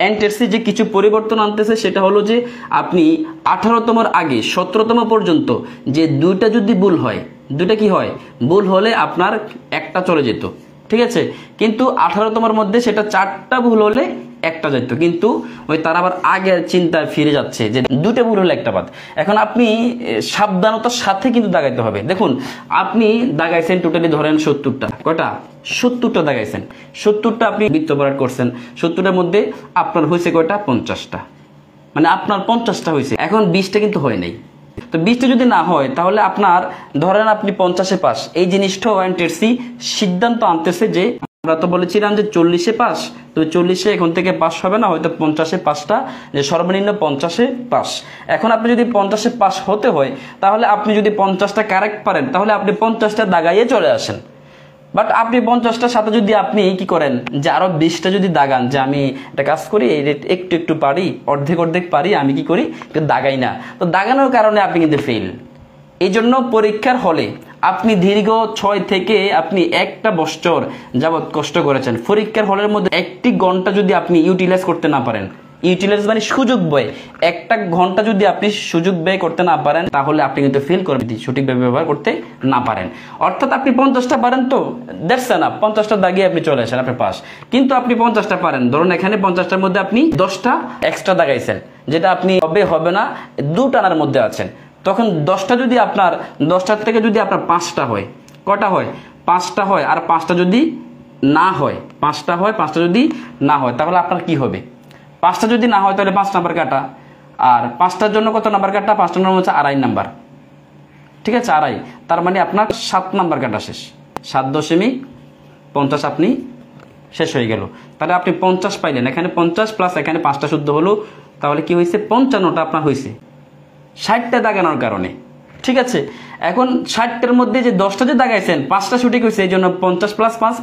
NTRC যে কিছু পরিবর্তন আনতেছে সেটা হলো যে আপনি 18তমের আগে 17তম পর্যন্ত যে দুইটা যদি ভুল হয়, দুইটা কি হয় ভুল হলে আপনার একটা চলে যেত, ঠিক আছে। কিন্তু 18তমের মধ্যে সেটা 4টা ভুল হলে একটা যেত, কিন্তু ওই তারা আবার আগের চিন্তায় ফিরে যাচ্ছে যে দুটো ভুল হলে একটা বাদ। এখন আপনি সাবধানতার সাথে কিন্তু দাগাইতে হবে। দেখুন আপনি দাগাইছেন টোটালি ধরেন 70টা, কয়টা 70টা দাগাইছেন, 70টা আপনি বৃত্ত ভরাট করছেন, 70টার মধ্যে আপনার হয়েছে কয়টা 50টা, মানে আপনার 50টা হয়েছে, এখন 20টা কিন্তু হয় নাই। তো 20টা যদি না হয় তাহলে আপনার ধরেন আপনি 50-এ পাস, এই জিনিসটাও এনটিআরসি সিদ্ধান্ত আনতেছে যে আমরা তো বলেছিলাম যে 40-এ পাস, তো 40-এ এখন থেকে পাস হবে না, হয়তো 50-এ পাসটা, যে সর্বনিম্ন 50-এ পাস। এখন আপনি যদি 50-এ পাস হতে হয় তাহলে আপনি যদি 50টা কারেক্ট পারেন তাহলে আপনি 50টা দাগাইয়ে চলে আসেন। বাট আপনি 50টার সাথে যদি আপনি কি করেন যে আরো 20টা যদি দাগান, যে আমি একটা কাজ করি একটু একটু পারি, অর্ধেক অর্ধেক পারি, আমি কি করি দাগাই না, তো দাগানোর কারণে আপনি কিন্তু ফেল। এই জন্য পরীক্ষার হলে আপনি দীর্ঘ 6 থেকে আপনি একটা বছর যাবৎ কষ্ট করেছেন, পরীক্ষার হলের মধ্যে 1টি ঘন্টা যদি আপনি ইউটিলাইজ করতে না পারেন, ইউটিলাইজ মানে সুযোগ ব্যয়, একটা ঘন্টা যদি আপনি সুযোগ ব্যয় করতে না পারেন তাহলে আপনি কিন্তু ফেল করবেন, সঠিকভাবে ব্যবহার করতে না পারেন। অর্থাৎ আপনি 50টা পারেন তো দেখছেন না, 50টা দাগিয়ে আপনি চলে আসেন, আপনি পাস। কিন্তু আপনি 50টা পারেন, ধরুন এখানে 50টার মধ্যে আপনি 10টা এক্সট্রা দাগাইছেন, যেটা আপনি হবে না, 2 টানার মধ্যে আছেন, তখন 10টা যদি আপনার 10টার থেকে যদি আপনার 5টা হয়, কটা হয় 5টা হয়, আর 5টা যদি না হয়, 5টা হয়, 5টা যদি না হয় তাহলে আপনার কি হবে, 5টা যদি না হয় তাহলে 5 নাম্বার কাটা, আর 5টার জন্য কত নাম্বার কাটা, 5টার জন্য হচ্ছে 2.5 নাম্বার, ঠিক আছে 2.5, তার মানে আপনার 7 নাম্বার কাটা শেষ, 7.50 আপনি শেষ হয়ে গেল। তাহলে আপনি 50 পাইলেন, এখানে 50 প্লাস এখানে 5টা শুদ্ধ হলো, তাহলে কি হয়েছে 55টা আপনার হয়েছে 60টা দাগানোর কারণে, ঠিক আছে। এখন 60টার মধ্যে যে 10টা যে দাগাইছেন 5টা সঠিক হয়েছে, এই জন্য 50 প্লাস 5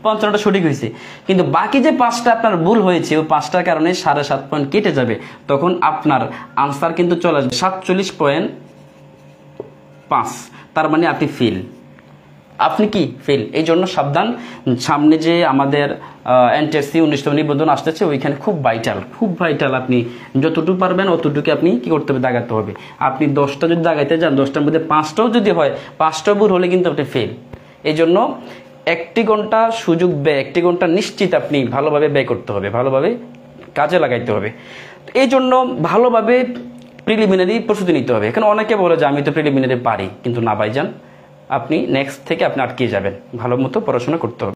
55টা সঠিক হয়েছে। কিন্তু বাকি যে 5টা আপনার ভুল হয়েছে ওই 5টার কারণে 7.5 পয়েন্ট কেটে যাবে, তখন আপনার আনসার কিন্তু চলে আসবে 47.5, তার মানে আপনি ফেল, আপনি কি ফেল। এই জন্য সাবধান, সামনে যে আমাদের এনটিআরসি 19তম নিবন্ধন আসতেছে ওইখানে খুব ভাইটাল, আপনি যতটুকু পারবেন অতটুকু আপনি কি করতে হবে দাগাতে হবে। আপনি 10টা যদি দাগাইতে যান 10টার মধ্যে 5টাও যদি হয়, 5টা ভুল হলে কিন্তু আপনি ফেল। এই জন্য 1টি ঘন্টা সুযোগ ব্যয়, 1টি ঘন্টা নিশ্চিত আপনি ভালোভাবে ব্যয় করতে হবে, ভালোভাবে কাজে লাগাইতে হবে। এই জন্য ভালোভাবে প্রিলিমিনারি প্রস্তুতি নিতে হবে। এখানে অনেকে বলে যে আমি তো প্রিলিমিনারি পারি, কিন্তু না ভাইজান, আপনি নেক্সট থেকে আপনি আটকে যাবেন, ভালো মতো পড়াশোনা করতে হবে।